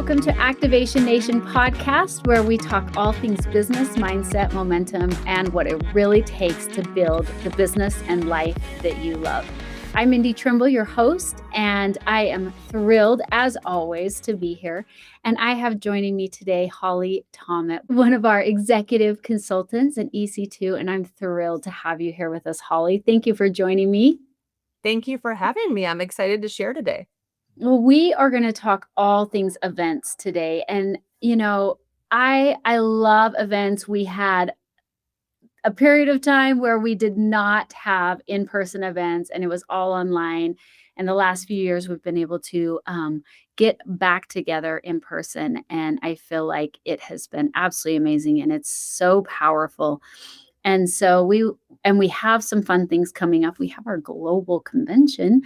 Welcome to Activation Nation podcast, where we talk all things business, mindset, momentum, and what it really takes to build the business and life that you love. I'm Mindy Trimble, your host, and I am thrilled, as always, to be here. And I have joining me today, Holly Thomet, one of our executive consultants at EC2, and I'm thrilled to have you here with us, Holly. Thank you for joining me. Thank you for having me. I'm excited to share today. Well, we are going to talk all things events today. And, I love events. We had a period of time where we did not have in-person events and it was all online. And the last few years, we've been able to get back together in person. And I feel like it has been absolutely amazing. And it's so powerful. And so we have some fun things coming up. We have our global convention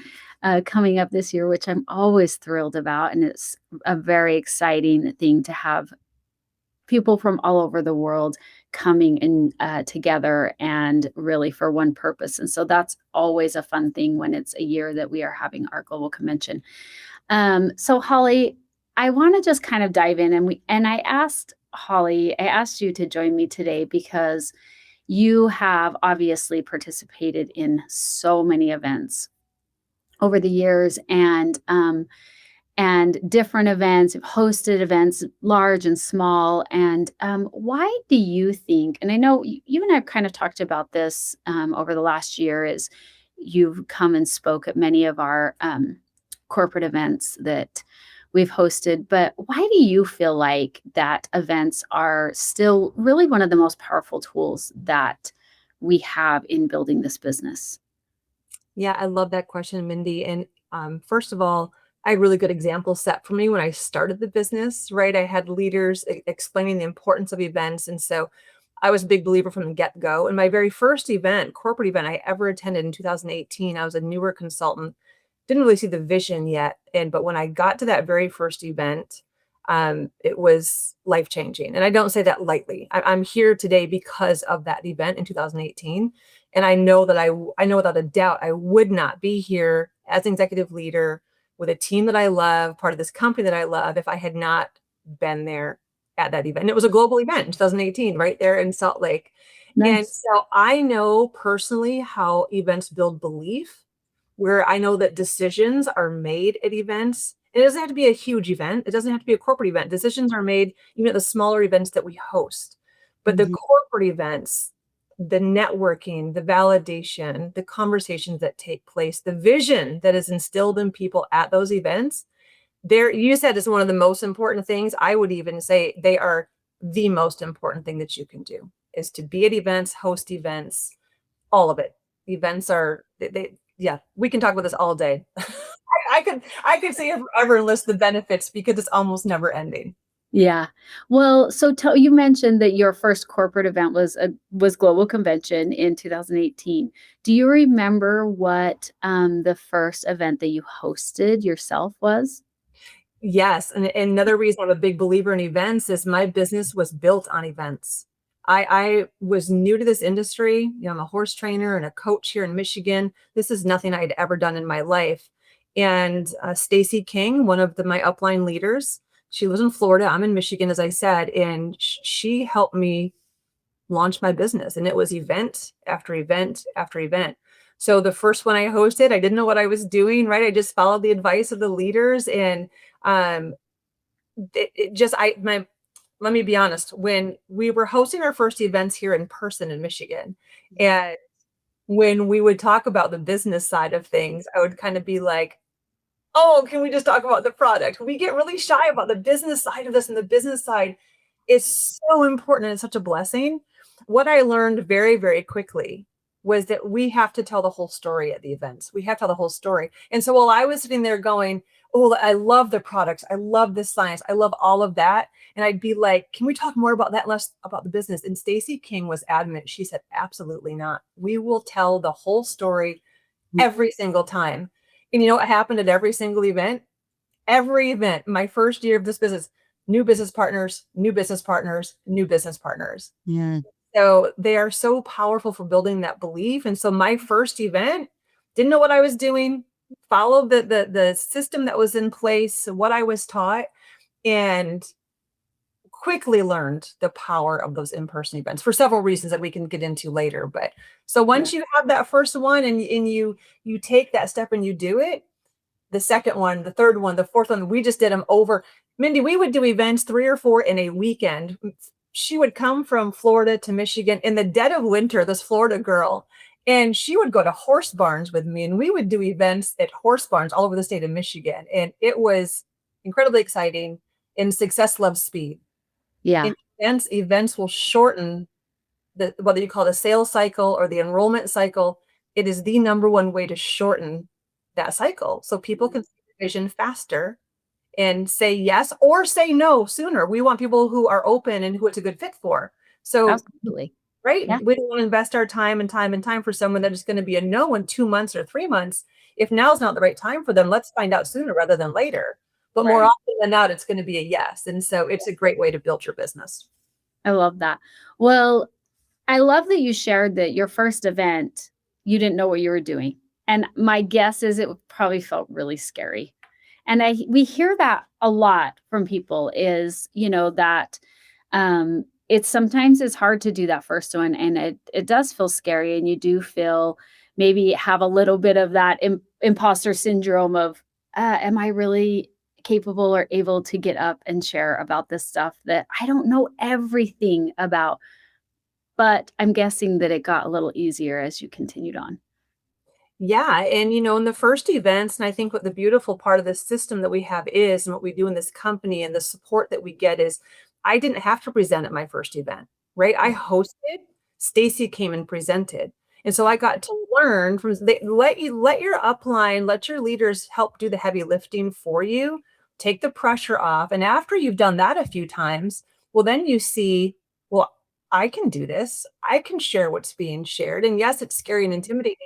coming up this year, which I'm always thrilled about. And it's a very exciting thing to have people from all over the world coming in together and really for one purpose. And so that's always a fun thing when it's a year that we are having our global convention. So Holly, I want to just kind of dive in and I asked you to join me today because you have obviously participated in so many events over the years and different events, have hosted events, large and small. And why do you think, and I know you and I have kind of talked about this over the last year, is you've come and spoke at many of our corporate events that we've hosted, but why do you feel like that events are still really one of the most powerful tools that we have in building this business? Yeah, I love that question, Mindy. And first of all, I had a really good example set for me when I started the business, right? I had leaders explaining the importance of events. And so I was a big believer from the get-go. And my very first event, corporate event I ever attended in 2018, I was a newer consultant, didn't really see the vision yet. But when I got to that very first event, it was life-changing. And I don't say that lightly. I'm here today because of that event in 2018. And I know that I know without a doubt, I would not be here as an executive leader with a team that I love, part of this company that I love, if I had not been there at that event. And it was a global event in 2018, right there in Salt Lake. Nice. And so I know personally how events build belief, where I know that decisions are made at events. It doesn't have to be a huge event. It doesn't have to be a corporate event. Decisions are made even at the smaller events that we host. But the corporate events, the networking, the validation, the conversations that take place, the vision that is instilled in people at those events, you said is one of the most important things. I would even say they are the most important thing that you can do, is to be at events, host events, all of it. Events are, we can talk about this all day. I could say forever and list the benefits because it's almost never ending. Yeah. Well, so you mentioned that your first corporate event was Global Convention in 2018. Do you remember what the first event that you hosted yourself was? Yes. And another reason I'm a big believer in events is my business was built on events. I was new to this industry. I'm a horse trainer and a coach here in Michigan. This is nothing I'd ever done in my life. And Stacy King, one of my upline leaders, she lives in Florida. I'm in Michigan, as I said, and she helped me launch my business. And it was event after event after event. So the first one I hosted, I didn't know what I was doing, right? I just followed the advice of the leaders. And let me be honest, when we were hosting our first events here in person in Michigan, and when we would talk about the business side of things, I would kind of be like, oh, can we just talk about the product? We get really shy about the business side of this, and the business side is so important and it's such a blessing. What I learned very, very quickly was that we have to tell the whole story at the events. We have to tell the whole story. And so while I was sitting there going, oh, I love the products, I love the science, I love all of that, and I'd be like, can we talk more about that, less about the business? And Stacy King was adamant. She said, absolutely not. We will tell the whole story every single time. And you know what happened at every single event? Every event, my first year of this business, new business partners, new business partners, new business partners. Yeah. So they are so powerful for building that belief. And so my first event, didn't know what I was doing, followed the system that was in place, what I was taught. and quickly learned the power of those in-person events for several reasons that we can get into later. But so Yeah. once you have that first one and you take that step and you do it, the second one, the third one, the fourth one, we just did them over. Mindy, we would do events 3 or 4 in a weekend. She would come from Florida to Michigan in the dead of winter, this Florida girl, and she would go to horse barns with me, and we would do events at horse barns all over the state of Michigan. And it was incredibly exciting. And success loves speed. Yeah. In events will shorten the whether you call it a sales cycle or the enrollment cycle, it is the number one way to shorten that cycle so people can see the vision faster and say yes or say no sooner. We want people who are open and who it's a good fit for. So, Absolutely. right, Yeah. we don't want to invest our time and time and time for someone that is going to be a no in 2 months or 3 months. If now's not the right time for them, let's find out sooner rather than later. But more Right. often than not, it's going to be a yes. And so it's a great way to build your business. I love that. Well, I love that you shared that your first event, you didn't know what you were doing. And my guess is it probably felt really scary. And we hear that a lot from people is, that it's sometimes it's hard to do that first one and it does feel scary and you do feel maybe have a little bit of that imposter syndrome of am I really capable or able to get up and share about this stuff that I don't know everything about, but I'm guessing that it got a little easier as you continued on. Yeah, and in the first events, and I think what the beautiful part of this system that we have is, and what we do in this company and the support that we get is, I didn't have to present at my first event, right? I hosted, Stacy came and presented. And so I got to learn from let your upline, let your leaders help do the heavy lifting for you, take the pressure off. And after you've done that a few times, well, then you see, well, I can do this. I can share what's being shared. And yes, it's scary and intimidating,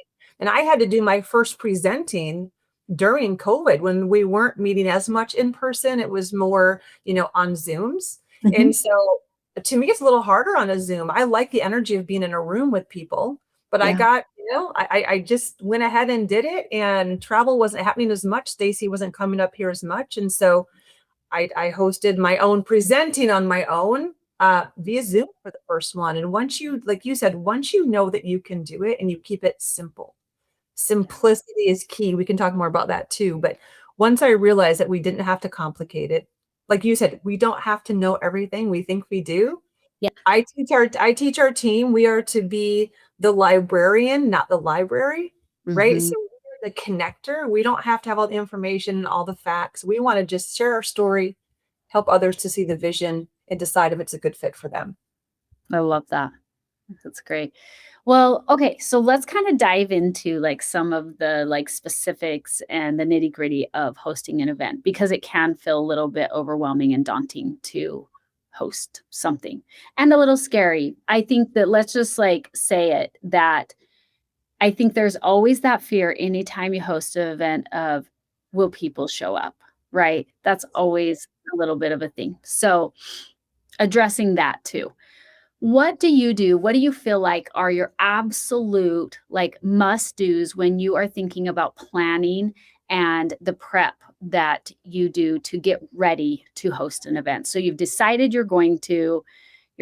and I had to do my first presenting during COVID when we weren't meeting as much in person. It was more, on Zooms. And Mhm. so to me, it's a little harder on a Zoom. I like the energy of being in a room with people, but I Yeah. got, I just went ahead and did it, and travel wasn't happening as much. Stacy wasn't coming up here as much. And so I hosted my own presenting on my own via Zoom for the first one. And once you, like you said, once you know that you can do it and you keep it simple, Yeah. simplicity is key. We can talk more about that too. But once I realized that we didn't have to complicate it, like you said, we don't have to know everything we think we do. Yeah. I teach our team we are to be the librarian, not the library, right? So Mhm. we're the connector. We don't have to have all the information and all the facts. We want to just share our story, help others to see the vision and decide if it's a good fit for them. I love that. That's great. Well, okay, so let's kind of dive into like some of the like specifics and the nitty-gritty of hosting an event because it can feel a little bit overwhelming and daunting to host something and a little scary. I think that let's just like say it that I think there's always that fear anytime you host an event of will people show up, right? That's always a little bit of a thing. So, addressing that too. What do you do? What do you feel like are your absolute, like, must-dos when you are thinking about planning and the prep that you do to get ready to host an event? So you've decided you're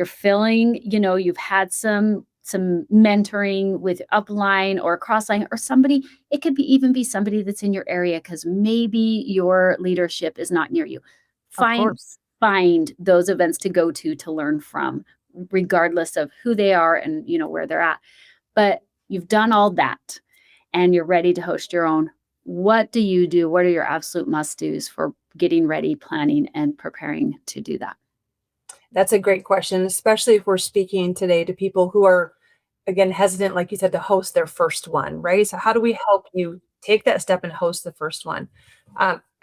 feeling, you've had some mentoring with upline or crossline or somebody, it could be even be somebody that's in your area because maybe your leadership is not near you. Of Find course. find those events to go to learn from regardless of who they are and where they're at. But you've done all that and you're ready to host your own. What do you do? What are your absolute must-dos for getting ready, planning, and preparing to do that? That's a great question, especially if we're speaking today to people who are, again, hesitant, like you said, to host their first one, right? So, how do we help you take that step and host the first one?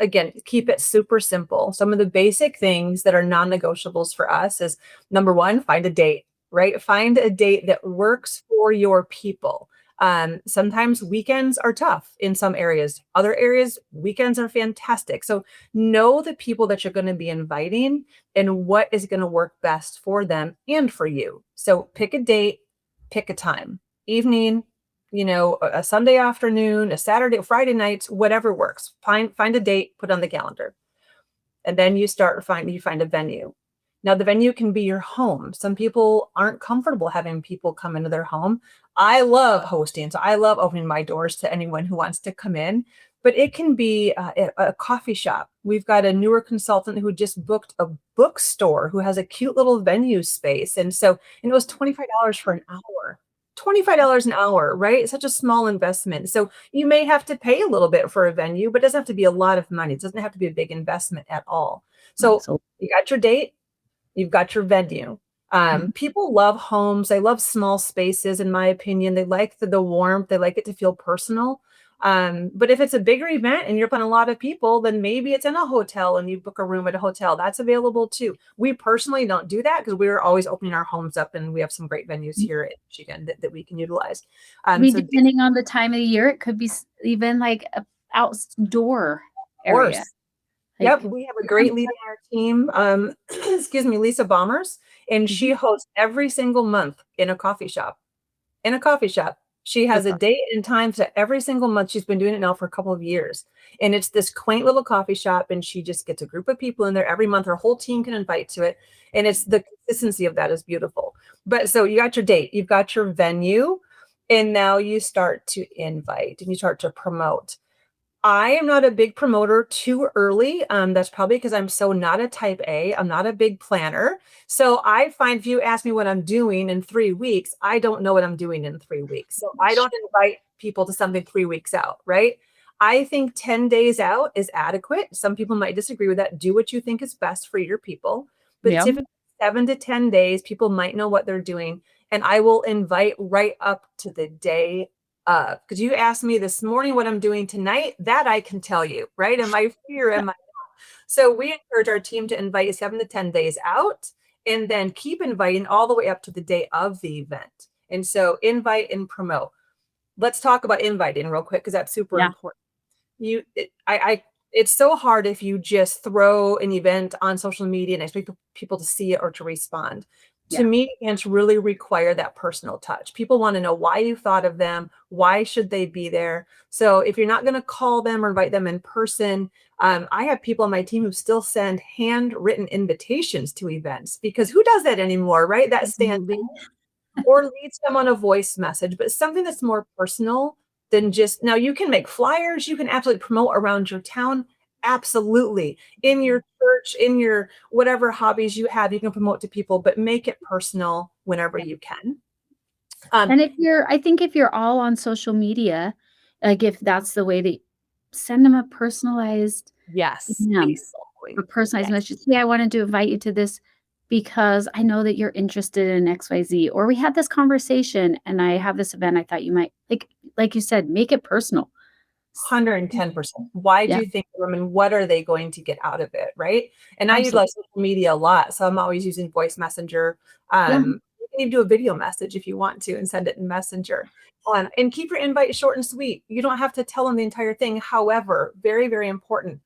Again, keep it super simple. Some of the basic things that are non negotiables for us is number one, find a date, right? Find a date that works for your people. Sometimes weekends are tough in some areas, other areas, weekends are fantastic. So, know the people that you're going to be inviting and what is going to work best for them and for you. So pick a date, pick a time, evening, a Sunday afternoon, a Saturday, Friday nights, whatever works. Find a date, put on the calendar. And then you find a venue. Now, the venue can be your home. Some people aren't comfortable having people come into their home. I love hosting, so I love opening my doors to anyone who wants to come in. But it can be a coffee shop. We've got a newer consultant who just booked a bookstore who has a cute little venue space. And it was $25 for an hour. $25 an hour, right? Such a small investment. So you may have to pay a little bit for a venue, but it doesn't have to be a lot of money. It doesn't have to be a big investment at all. So So you got your date, you've got your venue. mhm. People love homes. They love small spaces, in my opinion. They like the warmth. They like it to feel personal. But if it's a bigger event and you're putting a lot of people, then maybe it's in a hotel and you book a room at a hotel. That's available too. We personally don't do that because we're always opening our homes up, and we have some great venues here in Michigan that we can utilize. I mean, So depending on the time of the year, it could be even like a outdoor of area. course. Yep, Like, we have a great lead on our team, excuse me, Lisa Bombers, and mhm, she hosts every single month in a coffee shop. In a coffee shop. She has that's a awesome. date and time to every single month. She's been doing it now for a couple of years. And it's this quaint little coffee shop, and she just gets a group of people in there every month. Her whole team can invite to it. And it's the consistency of that is beautiful. But so you got your date, you've got your venue, and now you start to invite and you start to promote. I am not a big promoter too early. That's probably because I'm so not a type A. I'm not a big planner. So I find if you ask me what I'm doing in 3 weeks, I don't know what I'm doing in 3 weeks. So I don't invite people to something 3 weeks out, right? I think 10 days out is adequate. Some people might disagree with that. Do what you think is best for your people. But Yeah. typically, 7 to 10 days, people might know what they're doing. And I will invite right up to the day because you asked me this morning what I'm doing tonight, that I can tell you, right? Am I free or am I? So we encourage our team to invite 7 to 10 days out and then keep inviting all the way up to the day of the event. And so invite and promote. Let's talk about inviting real quick because that's super Yeah. important. It's so hard if you just throw an event on social media and expect people to see it or to respond. To Yeah. me, events really require that personal touch. People want to know why you thought of them, why should they be there. So if you're not going to call them or invite them in person, I have people on my team who still send handwritten invitations to events because who does that anymore, right? That stands Absolutely. or lead someone a voice message, but something that's more personal than just now you can make flyers, you can absolutely promote around your town. Absolutely. In your church, in your whatever hobbies you have, you can promote to people, but make it personal whenever Yeah. you can. Um, And I think if you're all on social media, like if that's the way that send them a personalized yes, DM, exactly. a personalized Yes. message. "Hey, I wanted to invite you to this because I know that you're interested in XYZ, or we had this conversation and I have this event I thought you might," like you said, make it personal. S 110%. Why do Yeah, you think women, what are they going to get out of it, right? And I absolutely. utilize social media a lot, so I'm always using voice messenger. Yeah. You can even do a video message if you want to and send it in Messenger. And keep your invite short and sweet. You don't have to tell them the entire thing. However, very, very important,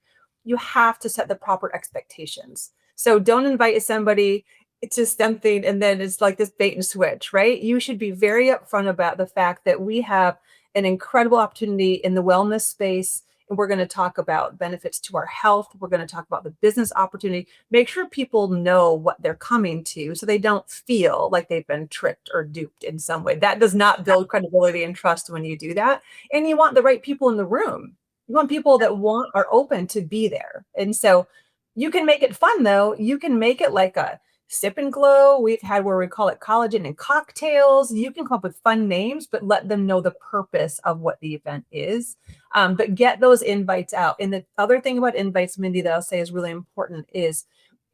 you have to set the proper expectations. So don't invite somebody to something and then it's like this bait and switch, right? You should be very upfront about the fact that we have an incredible opportunity in the wellness space. And we're going to talk about benefits to our health. We're going to talk about the business opportunity. Make sure people know what they're coming to so they don't feel like they've been tricked or duped in some way. That does not build credibility and trust when you do that. And you want the right people in the room. You want people that are open to be there. And so you can make it fun though. You can make it like a sip and glow. We've had where we call it collagen and cocktails. You can come up with fun names, but let them know the purpose of what the event is. But get those invites out. And the other thing about invites, Mindy, that I'll say is really important is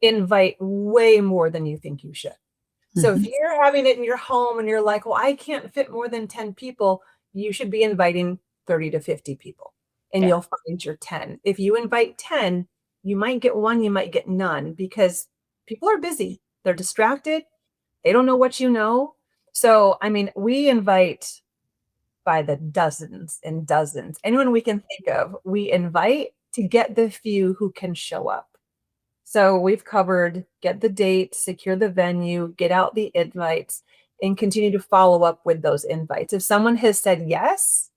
invite way more than you think you should. So if Mhm. you're having it in your home and you're like, well, I can't fit more than 10 people, you should be inviting 30 to 50 people and Yeah. you'll find your 10. If you invite 10, you might get one, you might get none because people are busy. They're distracted. They don't know what you know. So, I mean, we invite by the dozens and dozens. Anyone we can think of, we invite to get the few who can show up. So we've covered get the date, secure the venue, get out the invites, and continue to follow up with those invites. If someone has said yes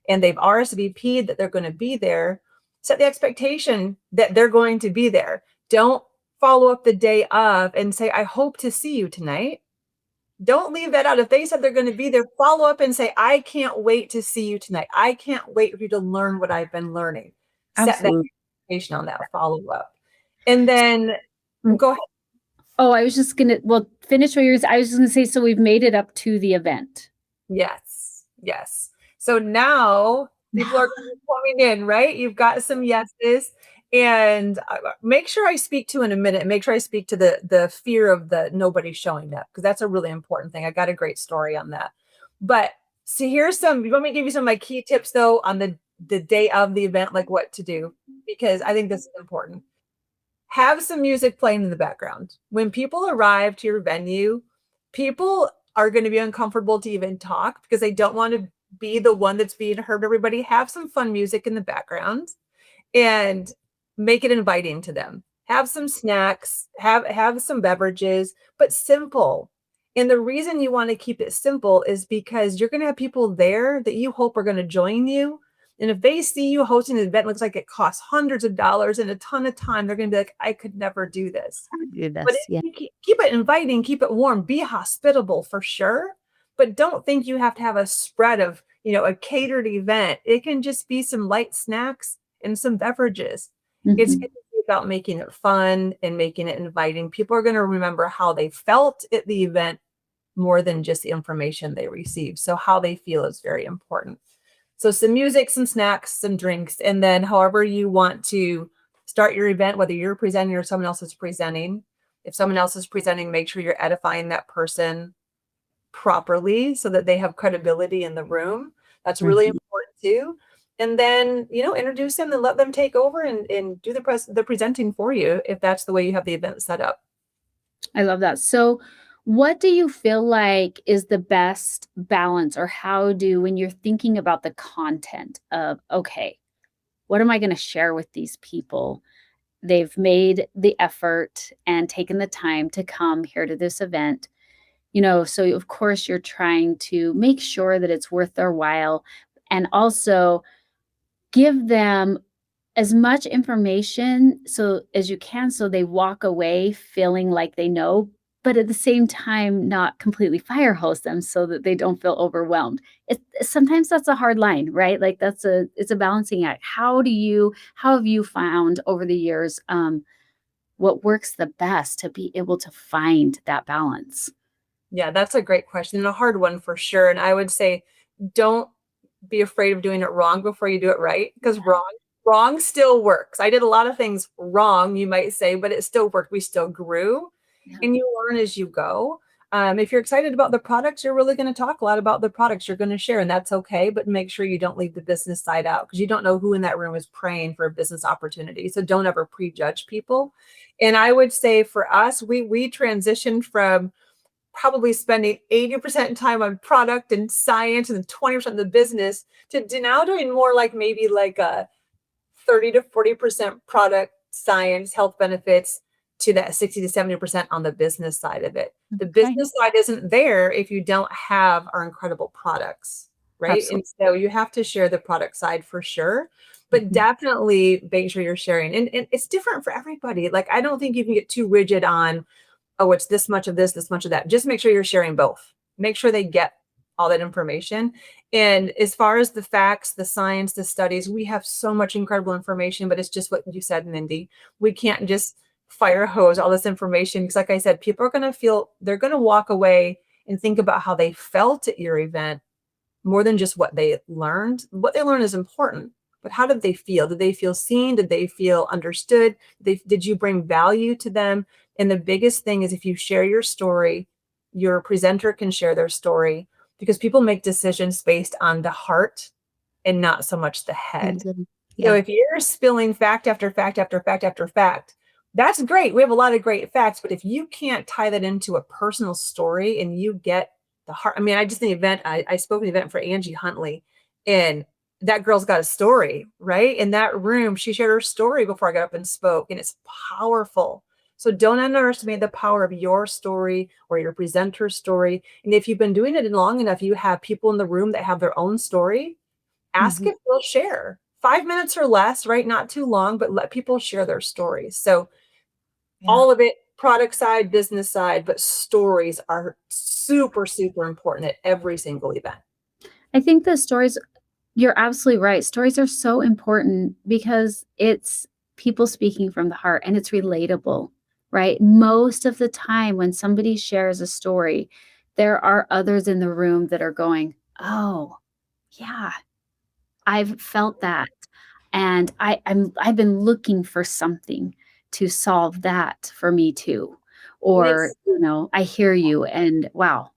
and they've RSVP'd that they're going to be there, set the expectation that they're going to be there. Don't follow up the day of and say, I hope to see you tonight. Don't leave that out. If they said they're going to be there, follow up and say, I can't wait to see you tonight. I can't wait for you to learn what I've been learning. Set that Absolutely. expectation on that follow up. And then Mm. go ahead. Oh, I was just gonna, well, finish what yours. I was just gonna say, so we've made it up to the event. Yes. Yes. So now people are gonna be coming in, right? You've got some yeses. And make sure I speak to in a minute. Make sure I speak to the fear of the nobody showing up, because that's a really important thing. I got a great story on that. But see, here's some. You want me to give you some of my key tips though on the day of the event, like what to do, because I think this is important. Have some music playing in the background. When people arrive to your venue, people are going to be uncomfortable to even talk because they don't want to be the one that's being heard. Everybody have some fun music in the background and make it inviting to them. Have some snacks, have some beverages, but simple. And the reason you want to keep it simple is because you're going to have people there that you hope are going to join you. And if they see you hosting an event, looks like it costs hundreds of dollars and a ton of time, they're going to be like, I could never do this. Do But this. if Yeah. you keep it inviting, keep it warm, be hospitable for sure. But don't think you have to have a spread of, a catered event. It can just be some light snacks and some beverages. It's Mhm. going to be about making it fun and making it inviting. People are going to remember how they felt at the event more than just the information they received. So how they feel is very important. So some music, some snacks, some drinks, and then however you want to start your event, whether you're presenting or someone else is presenting. If someone else is presenting, make sure you're edifying that person properly so that they have credibility in the room. That's really Mhm. important too. And then, introduce them and let them take over and do the presenting for you if that's the way you have the event set up. I love that. So, what do you feel like is the best balance, or how do, when you're thinking about the content of, okay, what am I going to share with these people? They've made the effort and taken the time to come here to this event. So of course you're trying to make sure that it's worth their while, and also give them as much information so as you can, so they walk away feeling like they know, but at the same time not completely fire hose them so that they don't feel overwhelmed. Sometimes that's a hard line, right? Like it's a balancing act. How have you found over the years, what works the best to be able to find that balance? Yeah, that's a great question and a hard one for sure. And I would say don't be afraid of doing it wrong before you do it right, because wrong still works. I did a lot of things wrong, you might say, but it still worked. We still grew, Yeah. and you learn as you go. If you're excited about the products, you're really going to talk a lot about the products you're going to share, and that's okay. But make sure you don't leave the business side out, because you don't know who in that room is praying for a business opportunity. So don't ever prejudge people. And I would say for us, we transitioned from probably spending 80% time on product and science and 20% of the business to now doing more like maybe like a 30 to 40% product, science, health benefits, to that 60 to 70% on the business side of it. The Okay. business side isn't there if you don't have our incredible products, right? Absolutely. And so you have to share the product side for sure, but Mhm. definitely make sure you're sharing. And it's different for everybody. Like, I don't think you can get too rigid on, oh, it's this much of this much of that. Just make sure you're sharing both. Make sure they get all that information. And as far as the facts, the science, the studies, we have so much incredible information, but it's just what you said, Mindy. We can't just fire hose all this information, because, like I said, people are going to they're going to walk away and think about how they felt at your event more than just what they learned. What they learned is important, but how did they feel? Did they feel seen? Did they feel understood? Did you bring value to them? And the biggest thing is, if you share your story, your presenter can share their story, because people make decisions based on the heart and not so much the head. So Yeah. if you're spilling fact after fact after fact after fact, that's great. We have a lot of great facts, but if you can't tie that into a personal story and you get the heart, I mean, I just, the event, I spoke at an event for Angie Huntley, and that girl's got a story, right? In that room, she shared her story before I got up and spoke, and it's powerful. So don't underestimate the power of your story or your presenter's story. And if you've been doing it long enough, you have people in the room that have their own story. Ask Mhm. if they'll share. 5 minutes or less, right? Not too long, but let people share their stories. So Yeah. All of it, product side, business side, but stories are super, super important at every single event. I think the stories you're absolutely right. Stories are so important because it's people speaking from the heart and it's relatable, right? Most of the time when somebody shares a story, there are others in the room that are going, "Oh, yeah, I've felt that." And I've been looking for something to solve that for me too. And Or, I hear you and wow.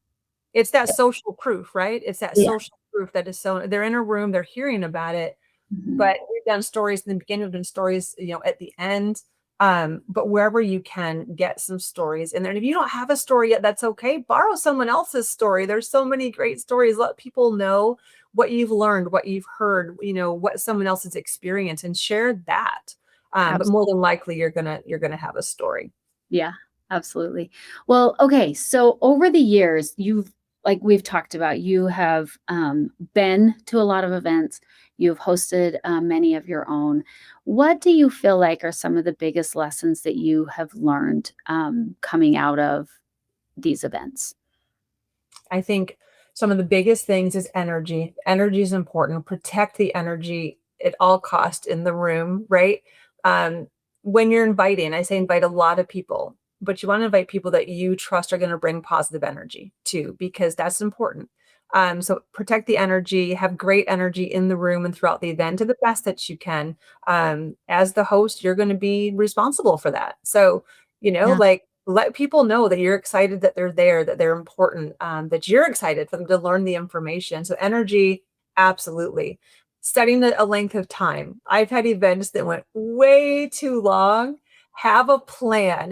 it's that social proof, right? It's that Yeah. social proof that is so they're in a room, they're hearing about it, Mhm. but we've done stories in the beginning, we've done stories, at the end. But wherever you can get some stories in there. And if you don't have a story yet, that's okay. Borrow someone else's story. There's so many great stories. Let people know what you've learned, what you've heard, what someone else has experienced and share that. But more than likely you're gonna have a story. Yeah, absolutely. Well, okay, so over the years, like we've talked about, you have been to a lot of events, you've hosted many of your own. What do you feel like are some of the biggest lessons that you have learned coming out of these events? I think some of the biggest things is energy. Energy is important. Protect the energy at all cost in the room, right? Um, when you're inviting, I say invite a lot of people, but you want to invite people that you trust are going to bring positive energy too, because that's important. So protect the energy, have great energy in the room and throughout the event to the best that you can. As the host, you're going to be responsible for that. So, Yeah, like let people know that you're excited that they're there, that they're important, that you're excited for them to learn the information. So energy, absolutely. Setting a length of time. I've had events that went way too long. Have a plan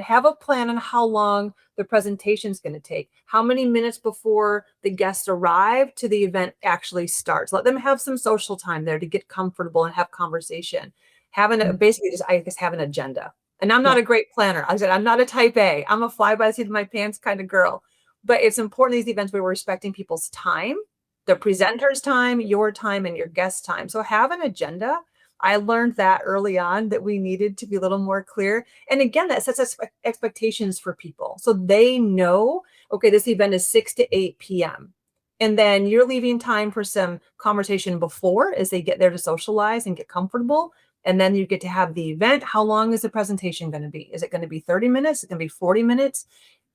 on how long the presentation is going to take, how many minutes before the guests arrive to the event actually starts. Let them have some social time there to get comfortable and have conversation. Basically just, I guess, have an agenda. And I'm yeah, not a great planner. I said, I'm not a type A. I'm a fly by the seat of my pants kind of girl. But it's important these events where we're respecting people's time, the presenter's time, your time, and your guest time. So have an agenda. I learned that early on that we needed to be a little more clear. And again, that sets expectations for people. So they know, okay, this event is 6 to 8 p.m. And then you're leaving time for some conversation before as they get there to socialize and get comfortable. And then you get to have the event. How long is the presentation going to be? Is it going to be 30 minutes? Is it going to be 40 minutes?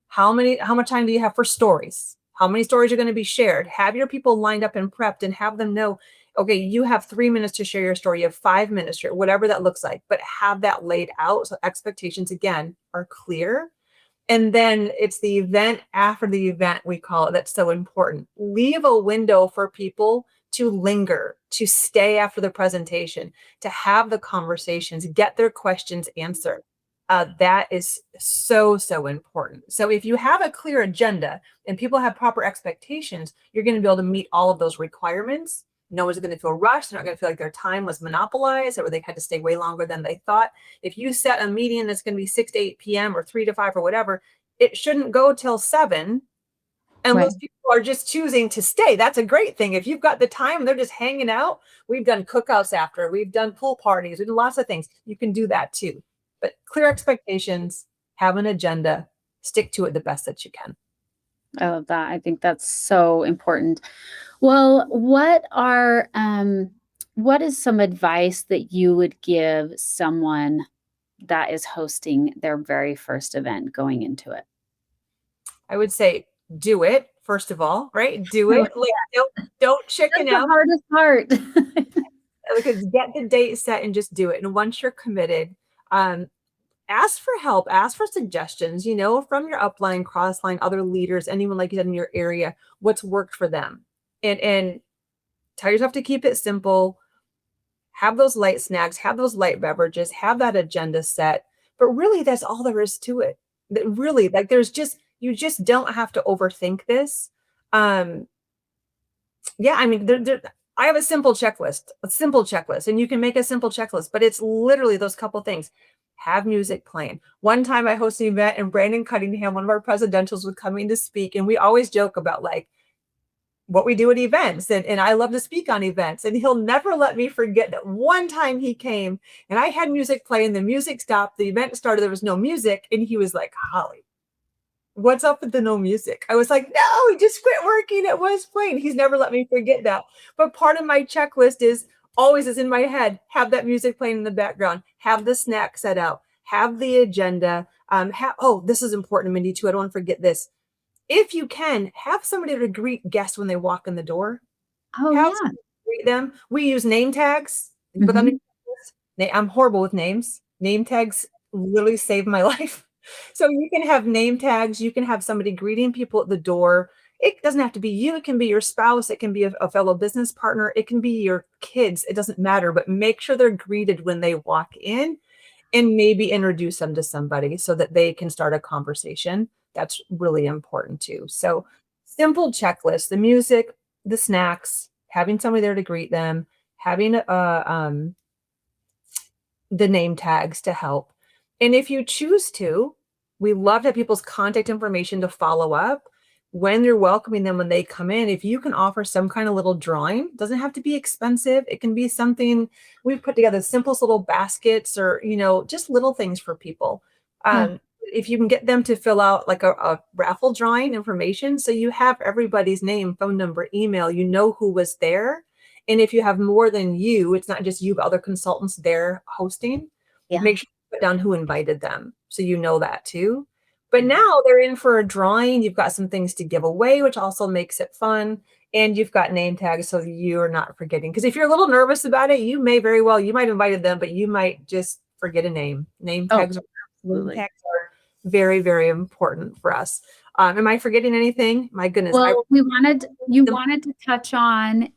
How much time do you have for stories? How many stories are going to be shared? Have your people lined up and prepped and have them know, okay, you have 3 minutes to share your story. You have 5 minutes, whatever that looks like, but have that laid out. So expectations again are clear. And then it's the event after the event, we call it, that's so important. Leave a window for people to linger, to stay after the presentation, to have the conversations, get their questions answered. That is so, so important. So if you have a clear agenda and people have proper expectations, you're going to be able to meet all of those requirements. No one's going to feel rushed. They're not going to feel like their time was monopolized or they had to stay way longer than they thought. If you set a meeting that's going to be 6 to 8 p.m. or 3 to 5 or whatever, it shouldn't go till 7 right. unless people are just choosing to stay. That's a great thing. If you've got the time, they're just hanging out. We've done cookouts after, we've done pool parties, we've done lots of things. You can do that too. But clear expectations, have an agenda, stick to it the best that you can. I love that. I think that's so important. Well, what is some advice that you would give someone that is hosting their very first event going into it? I would say do it, first of all, right? Do Oh, it. Like don't that's chicken the out hardest part. because get the date set and just do it. And once you're committed, um, ask for help, ask for suggestions, from your upline, crossline, other leaders, anyone like you said in your area, what's worked for them. And tell yourself to keep it simple, have those light snacks, have those light beverages, have that agenda set. But really, that's all there is to it. That really, like you just don't have to overthink this. Um, yeah, I mean, I have a simple checklist, and you can make a simple checklist, but it's literally those couple things. Have music playing. One time I hosted an event and Brandon Cunningham, one of our presidentials, was coming to speak, and we always joke about like, what we do at events. And I love to speak on events. And he'll never let me forget that one time he came and I had music playing, the music stopped, the event started, there was no music. And he was like, Holly, what's up with the no music? I was like, no, he just quit working. It was playing. He's never let me forget that. But part of my checklist is always is in my head, have that music playing in the background, have the snack set out, have the agenda. Oh, this is important, Mindy, too. I don't want to forget this. If you can, have somebody to greet guests when they walk in the door. Oh, Have yeah. somebody greet them. We use name tags. You put them in Mhm. I'm horrible with names. Name tags literally saved my life. So you can have name tags. You can have somebody greeting people at the door. It doesn't have to be you. It can be your spouse. It can be a fellow business partner. It can be your kids. It doesn't matter, but make sure they're greeted when they walk in and maybe introduce them to somebody so that they can start a conversation. That's really important too. So simple checklist, the music, the snacks, having somebody there to greet them, having the name tags to help. And if you choose to, we love to have people's contact information to follow up when you're welcoming them when they come in. If you can offer some kind of little drawing, doesn't have to be expensive. It can be something we've put together, simplest little baskets or, just little things for people. Yeah. If you can get them to fill out like a raffle drawing information, so you have everybody's name, phone number, email, you know who was there, and if you have more than you, it's not just you, but other consultants there hosting, Yeah. make sure you put down who invited them so you know that too. But Mhm. now they're in for a drawing. You've got some things to give away, which also makes it fun. And you've got name tags so you're not forgetting. Because if you're a little nervous about it, you might have invited them, but you might just forget a name. Oh, Name absolutely. tags are very, very important for us. Am I forgetting anything? My goodness. Well, you wanted to touch on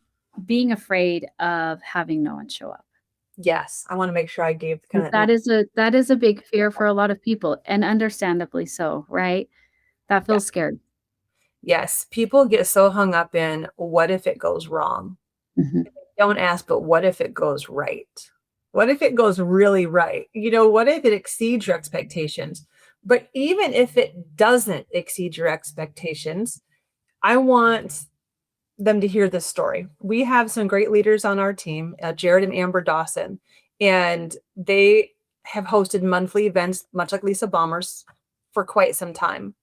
being afraid of having no one show up. Yes, I wanna make sure I gave 'Cause kinda no. that is a big fear for a lot of people, and understandably so, right? That Yeah. feels scared. Yes, people get so hung up in, "What if it goes wrong?" Mhm. Don't ask, but what if it goes right? What if it goes really right? What if it exceeds your expectations? But even if it doesn't exceed your expectations, I want them to hear this story. We have some great leaders on our team, Jared and Amber Dawson, and they have hosted monthly events, much like Lisa Bombers, for quite some time.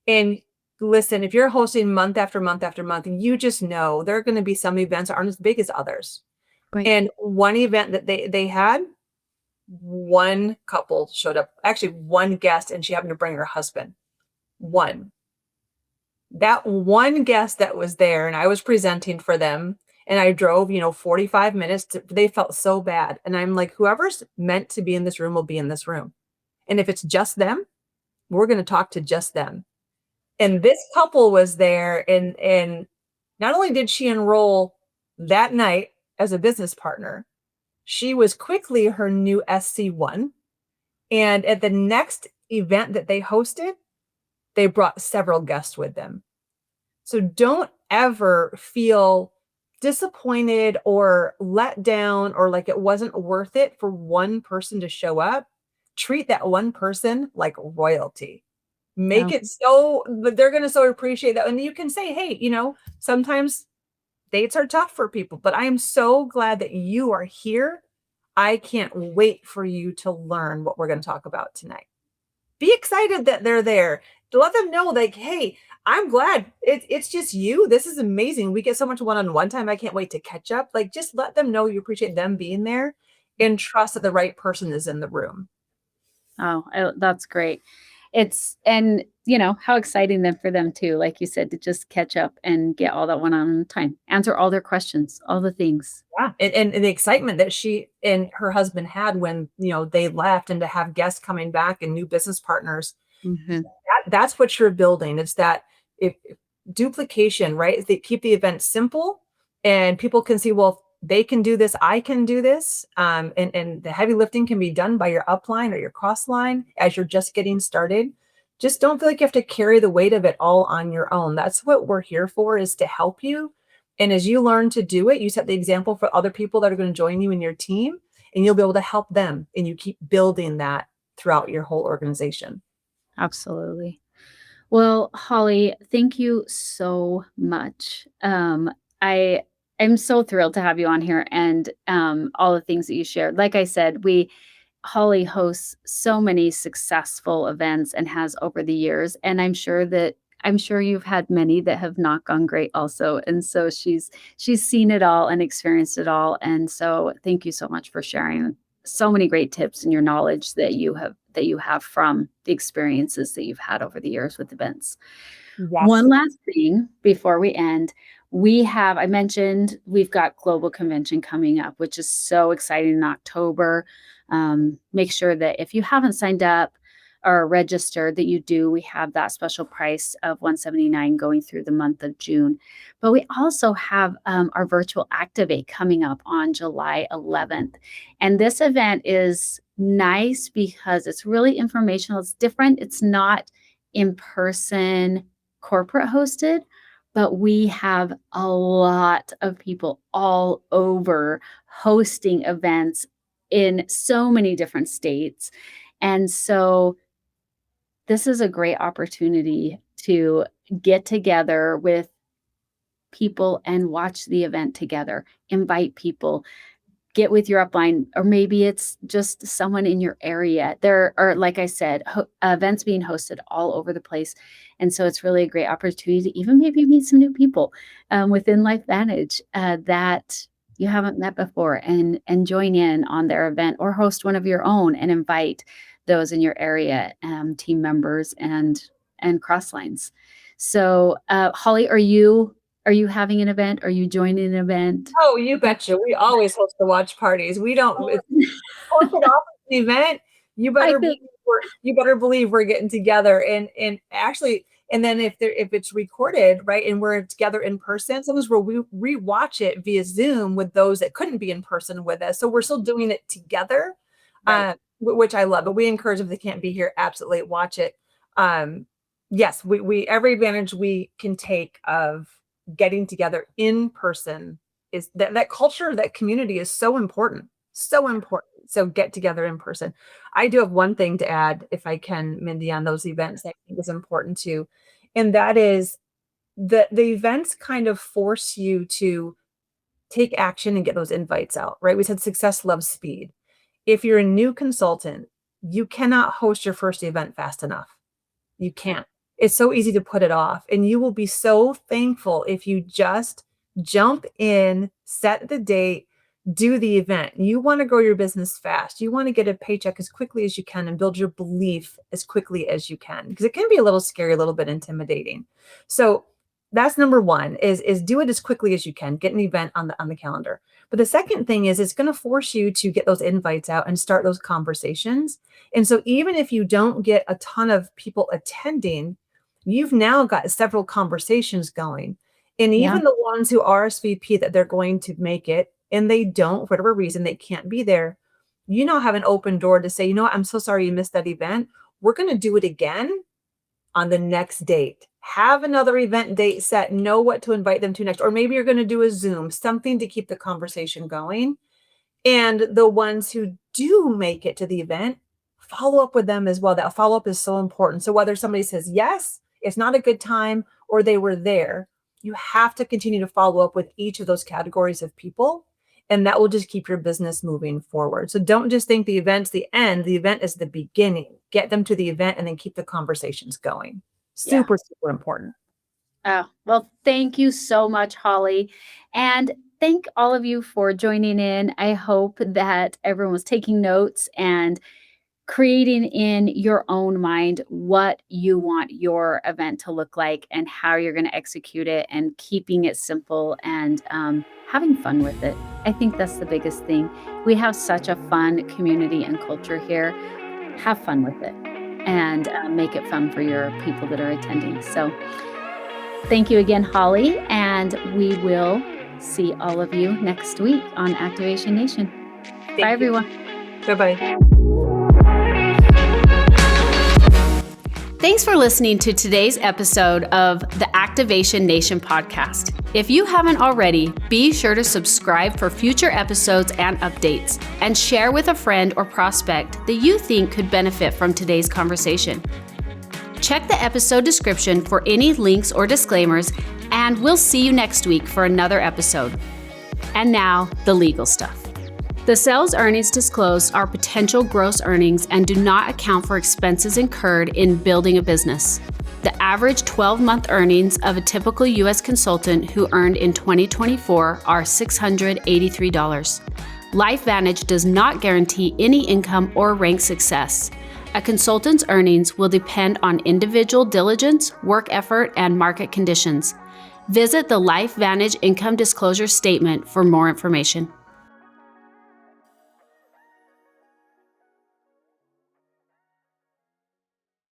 And listen, if you're hosting month after month after month, you just know there are going to be some events that aren't as big as others. Right. And one event that they had, one couple showed up, actually one guest, and she happened to bring her husband. One. That one guest that was there, and I was presenting for them, and I drove, 45 minutes they felt so bad. And I'm like, whoever's meant to be in this room will be in this room. And if it's just them, we're going to talk to just them. And this couple was there, and not only did she enroll that night as a business partner, she was quickly her new SC1. And at the next event that they hosted, they brought several guests with them. So don't ever feel disappointed or let down or like it wasn't worth it for one person to show up. Treat that one person like royalty. Yeah. Make it so that they're going to so appreciate that. And you can say, hey, sometimes dates are tough for people, but I am so glad that you are here. I can't wait for you to learn what we're going to talk about tonight. Be excited that they're there. To let them know, like, hey, I'm glad it's just you. This is amazing. We get so much one-on-one time. I can't wait to catch up. Like, just let them know you appreciate them being there and trust that the right person is in the room. Oh, that's great. It's and, how exciting then for them too, like you said, to just catch up and get all that one-on-one time, answer all their questions, all the things. Yeah, and the excitement that she and her husband had when, they left and to have guests coming back and new business partners, Mhm. that's what you're building. It's that if duplication, right? They keep the event simple and people can see, well, they can do this, I can do this. And the heavy lifting can be done by your upline or your cross line as you're just getting started. Just don't feel like you have to carry the weight of it all on your own. That's what we're here for, is to help you. And as you learn to do it, you set the example for other people that are going to join you in your team, and you'll be able to help them. And you keep building that throughout your whole organization. Absolutely. Well, Holly, thank you so much. I am so thrilled to have you on here and all the things that you shared. Like I said, Holly hosts so many successful events and has over the years, and I'm sure you've had many that have not gone great also. And so she's seen it all and experienced it all. And so thank you so much for sharing so many great tips and your knowledge that you have from the experiences that you've had over the years with events. Yes. One last thing before we end. I mentioned we've got Global Convention coming up, which is so exciting in October. Make sure that if you haven't signed up or registered, that you do. We have that special price of $179 going through the month of June. But we also have our virtual Activate coming up on July 11th. And this event is nice because it's really informational. It's different. It's not in person corporate hosted, but we have a lot of people all over hosting events in so many different states. And so this is a great opportunity to get together with people and watch the event together, invite people, get with your upline, or maybe it's just someone in your area. There are, like I said, events being hosted all over the place. And so it's really a great opportunity to even maybe meet some new people within LifeVantage that you haven't met before and join in on their event or host one of your own and invite those in your area, team members and cross lines. So Holly, are you having an event? Are you joining an event? Oh, you betcha. We always host the watch parties. We don't it's corporate office event. You I better believe think we're getting together and actually and then if it's recorded, right, and we're together in person, sometimes we'll rewatch it via Zoom with those that couldn't be in person with us. So we're still doing it together, right. which I love. But we encourage if they can't be here, absolutely watch it. Yes, we every advantage we can take of getting together in person is that culture, that community is so important. So important. So get together in person. I do have one thing to add, if I can, Mindy, on those events that I think is important too. And that is the events kind of force you to take action and get those invites out, right? We said success loves speed. If you're a new consultant, you cannot host your first event fast enough. You can't. It's so easy to put it off. And you will be so thankful if you just jump in, set the date, do the event. You want to grow your business fast. You want to get a paycheck as quickly as you can and build your belief as quickly as you can, because it can be a little scary, a little bit intimidating. So that's number one is do it as quickly as you can. Get an event on the calendar. But the second thing is it's going to force you to get those invites out and start those conversations. And so even if you don't get a ton of people attending, you've now got several conversations going. And Yeah. even the ones who RSVP that they're going to make it and they don't, for whatever reason, they can't be there, you now have an open door to say, you know what, I'm so sorry you missed that event. We're going to do it again on the next date. Have another event date set, know what to invite them to next. Or maybe you're going to do a Zoom, something to keep the conversation going. And the ones who do make it to the event, follow up with them as well. That follow up is so important. So whether somebody says, yes, it's not a good time, or they were there, you have to continue to follow up with each of those categories of people. And that will just keep your business moving forward. So don't just think the event's the end. The event is the beginning. Get them to the event and then keep the conversations going. Yeah. Super, super important. Oh, well, thank you so much, Holly. And thank all of you for joining in. I hope that everyone was taking notes and creating in your own mind what you want your event to look like and how you're going to execute it, and keeping it simple and having fun with it. I think that's the biggest thing. We have such a fun community and culture here. Have fun with it and make it fun for your people that are attending. So thank you again, Holly, and we will see all of you next week on Activation Nation. Bye, everyone. Bye-bye. Thanks for listening to today's episode of the Activation Nation podcast. If you haven't already, be sure to subscribe for future episodes and updates, and share with a friend or prospect that you think could benefit from today's conversation. Check the episode description for any links or disclaimers, and we'll see you next week for another episode. And now, the legal stuff. The sales earnings disclosed are potential gross earnings and do not account for expenses incurred in building a business. The average 12-month earnings of a typical U.S. consultant who earned in 2024 are $683. LifeVantage does not guarantee any income or rank success. A consultant's earnings will depend on individual diligence, work effort, and market conditions. Visit the LifeVantage Income Disclosure Statement for more information.